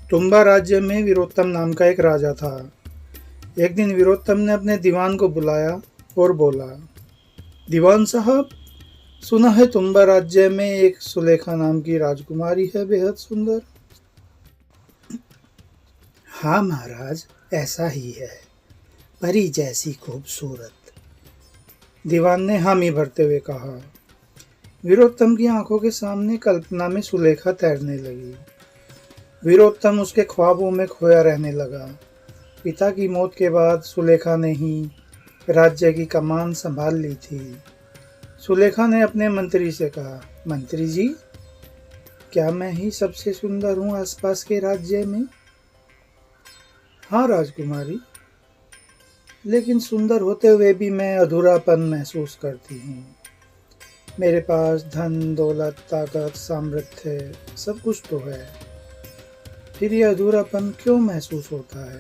तुम्बा राज्य में वीरोत्तम नाम का एक राजा था। एक दिन वीरोत्तम ने अपने दीवान को बुलाया और बोला, दीवान साहब, सुना है तुम्बा राज्य में एक सुलेखा नाम की राजकुमारी है, बेहद सुंदर। हाँ महाराज, ऐसा ही है, परी जैसी खूबसूरत, दीवान ने हामी भरते हुए कहा। वीरोत्तम की आंखों के सामने कल्पना में सुलेखा तैरने लगी। वीरोत्तम उसके ख्वाबों में खोया रहने लगा। पिता की मौत के बाद सुलेखा ने ही राज्य की कमान संभाल ली थी। सुलेखा ने अपने मंत्री से कहा, मंत्री जी, क्या मैं ही सबसे सुंदर हूँ आसपास के राज्य में? हाँ राजकुमारी, लेकिन सुंदर होते हुए भी मैं अधूरापन महसूस करती हूँ। मेरे पास धन, दौलत, ताकत, सामर्थ्य सब कुछ तो है, फिर यह अधूरापन क्यों महसूस होता है?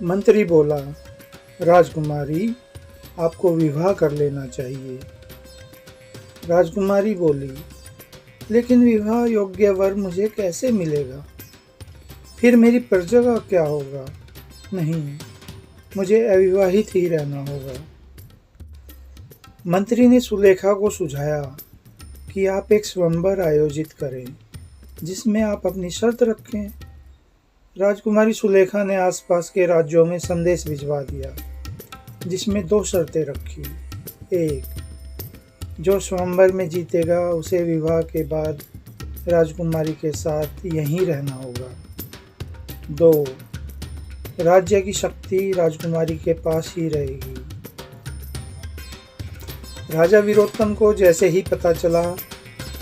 मंत्री बोला, राजकुमारी, आपको विवाह कर लेना चाहिए। राजकुमारी बोली, लेकिन विवाह योग्य वर मुझे कैसे मिलेगा? फिर मेरी प्रजा का क्या होगा? नहीं, मुझे अविवाहित ही रहना होगा। मंत्री ने सुलेखा को सुझाया कि आप एक स्वयंवर आयोजित करें, जिसमें आप अपनी शर्त रखें। राजकुमारी सुलेखा ने आसपास के राज्यों में संदेश भिजवा दिया, जिसमें 2 शर्तें रखी। 1, जो स्वयंवर में जीतेगा उसे विवाह के बाद राजकुमारी के साथ यहीं रहना होगा। 2, राज्य की शक्ति राजकुमारी के पास ही रहेगी। राजा वीरोत्तम को जैसे ही पता चला,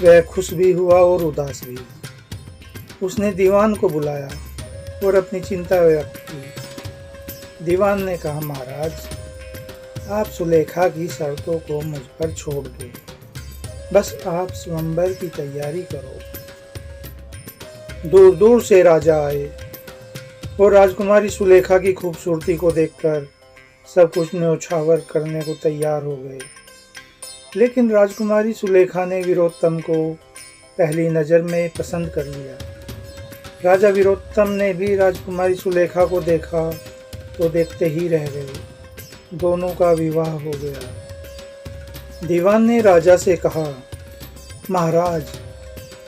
वह खुश भी हुआ और उदास भी। उसने दीवान को बुलाया और अपनी चिंता व्यक्त की। दीवान ने कहा, महाराज, आप सुलेखा की शर्तों को मुझ पर छोड़ दो, बस आप स्वयंवर की तैयारी करो। दूर दूर से राजा आए और राजकुमारी सुलेखा की खूबसूरती को देखकर सब कुछ न्योछावर करने को तैयार हो गए। लेकिन राजकुमारी सुलेखा ने वीरोत्तम को पहली नज़र में पसंद कर लिया। राजा वीरोत्तम ने भी राजकुमारी सुलेखा को देखा तो देखते ही रह गए। दोनों का विवाह हो गया। दीवान ने राजा से कहा, महाराज,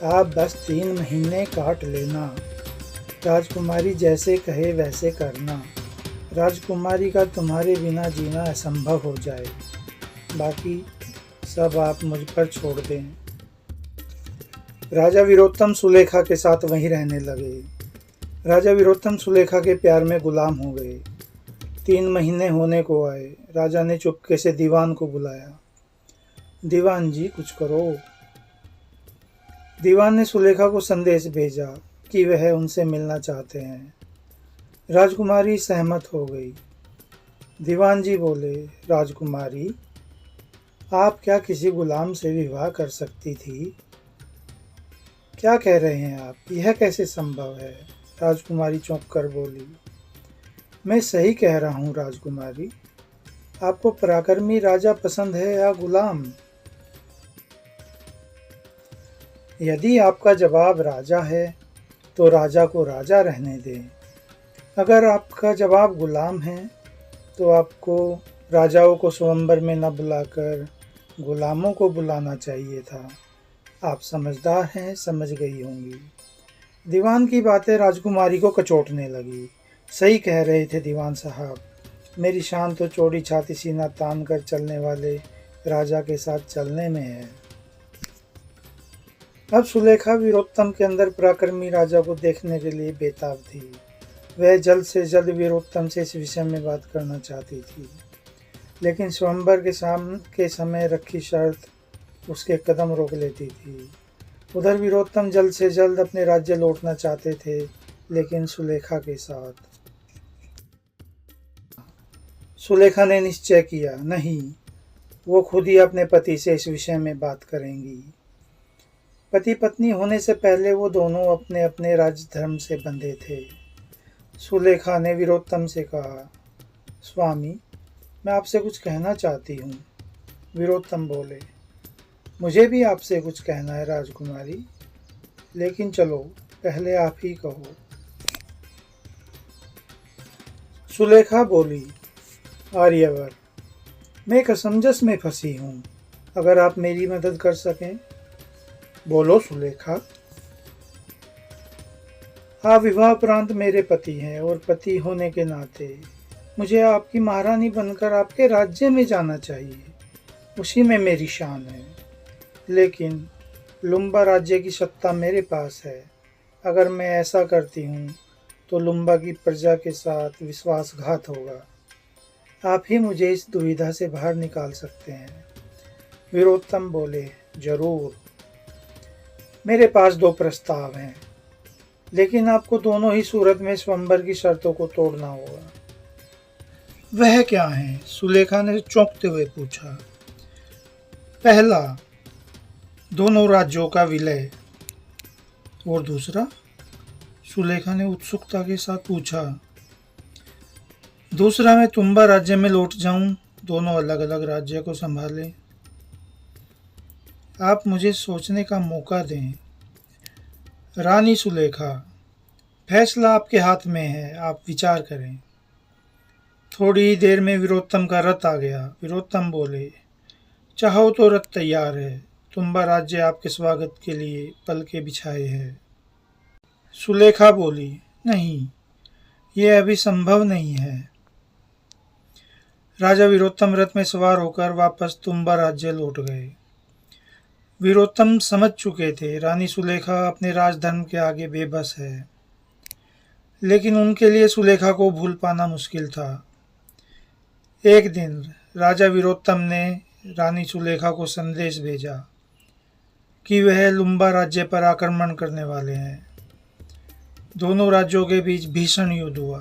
आप बस 3 महीने काट लेना, राजकुमारी जैसे कहे वैसे करना। राजकुमारी का तुम्हारे बिना जीना असंभव हो जाए, बाकी सब आप मुझ पर छोड़ दें। राजा वीरोत्तम सुलेखा के साथ वहीं रहने लगे। राजा वीरोत्तम सुलेखा के प्यार में गुलाम हो गए। 3 महीने होने को आए। राजा ने चुपके से दीवान को बुलाया। दीवान जी, कुछ करो। दीवान ने सुलेखा को संदेश भेजा कि वह उनसे मिलना चाहते हैं। राजकुमारी सहमत हो गई। दीवान जी बोले, राजकुमारी, आप क्या किसी गुलाम से विवाह कर सकती थी? क्या कह रहे हैं आप? यह कैसे संभव है? राजकुमारी चौंक कर बोली, मैं सही कह रहा हूँ राजकुमारी। आपको पराक्रमी राजा पसंद है या गुलाम? यदि आपका जवाब राजा है तो राजा को राजा रहने दें। अगर आपका जवाब गुलाम है तो आपको राजाओं को स्वयंवर में न बुलाकर गुलामों को बुलाना चाहिए था। आप समझदार हैं, समझ गई होंगी। दीवान की बातें राजकुमारी को कचोटने लगी। सही कह रहे थे दीवान साहब, मेरी शान तो चौड़ी छाती सीना तान कर चलने वाले राजा के साथ चलने में है। अब सुलेखा वीरोत्तम के अंदर पराक्रमी राजा को देखने के लिए बेताब थी। वह जल्द से जल्द वीरोत्तम से इस विषय में बात करना चाहती थी, लेकिन स्वयंवर के समय रखी शर्त उसके कदम रोक लेती थी। उधर वीरोत्तम जल्द से जल्द अपने राज्य लौटना चाहते थे, लेकिन सुलेखा के साथ। सुलेखा ने निश्चय किया, नहीं, वो खुद ही अपने पति से इस विषय में बात करेंगी। पति पत्नी होने से पहले वो दोनों अपने अपने राजधर्म से बंधे थे। सुलेखा ने वीरोत्तम से कहा, स्वामी, मैं आपसे कुछ कहना चाहती हूँ। वीरोत्तम बोले, मुझे भी आपसे कुछ कहना है राजकुमारी, लेकिन चलो पहले आप ही कहो। सुलेखा बोली, आर्यवर, मैं एक असमंजस में फंसी हूँ, अगर आप मेरी मदद कर सकें। बोलो सुलेखा। आप विवाहोपरांत मेरे पति हैं और पति होने के नाते मुझे आपकी महारानी बनकर आपके राज्य में जाना चाहिए, उसी में मेरी शान है। लेकिन लुम्बा राज्य की सत्ता मेरे पास है। अगर मैं ऐसा करती हूँ तो लुम्बा की प्रजा के साथ विश्वासघात होगा। आप ही मुझे इस दुविधा से बाहर निकाल सकते हैं। वीरोत्तम बोले, जरूर। मेरे पास 2 प्रस्ताव हैं, लेकिन आपको दोनों ही सूरत में स्वयंवर की शर्तों को तोड़ना होगा। वह क्या है? सुलेखा ने चौंकते हुए पूछा। पहला, दोनों राज्यों का विलय। और दूसरा? सुलेखा ने उत्सुकता के साथ पूछा। दूसरा, मैं तुम्बा राज्य में लौट जाऊं, दोनों अलग अलग राज्य को संभालें। आप मुझे सोचने का मौका दें। रानी सुलेखा, फैसला आपके हाथ में है, आप विचार करें। थोड़ी ही देर में वीरोत्तम का रथ आ गया। वीरोत्तम बोले, चाहो तो रथ तैयार है, तुम्बा राज्य आपके स्वागत के लिए पलके बिछाए है। सुलेखा बोली, नहीं, ये अभी संभव नहीं है। राजा वीरोत्तम रथ में सवार होकर वापस तुम्बा राज्य लौट गए। वीरोत्तम समझ चुके थे रानी सुलेखा अपने राजधर्म के आगे बेबस है, लेकिन उनके लिए सुलेखा को भूल पाना मुश्किल था। एक दिन राजा वीरोत्तम ने रानी सुलेखा को संदेश भेजा कि वह लुम्बा राज्य पर आक्रमण करने वाले हैं। दोनों राज्यों के बीच भीषण युद्ध हुआ।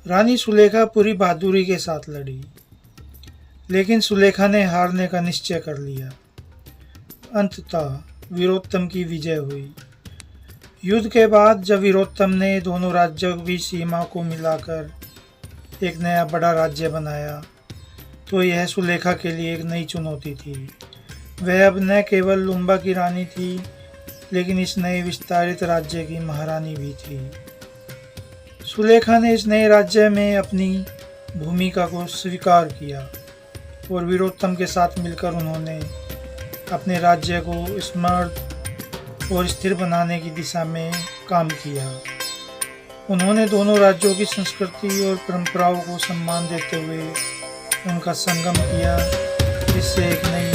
रानी सुलेखा पूरी बहादुरी के साथ लड़ी, लेकिन सुलेखा ने हारने का निश्चय कर लिया। अंततः वीरोत्तम की विजय हुई। युद्ध के बाद जब वीरोत्तम ने दोनों राज्यों की सीमा को मिलाकर एक नया बड़ा राज्य बनाया, तो यह सुलेखा के लिए एक नई चुनौती थी। वह अब न केवल लुम्बा की रानी थी, लेकिन इस नए विस्तारित राज्य की महारानी भी थी। सुलेखा ने इस नए राज्य में अपनी भूमिका को स्वीकार किया और वीरोत्तम के साथ मिलकर उन्होंने अपने राज्य को समृद्ध और स्थिर बनाने की दिशा में काम किया। उन्होंने दोनों राज्यों की संस्कृति और परंपराओं को सम्मान देते हुए उनका संगम किया, जिससे एक नई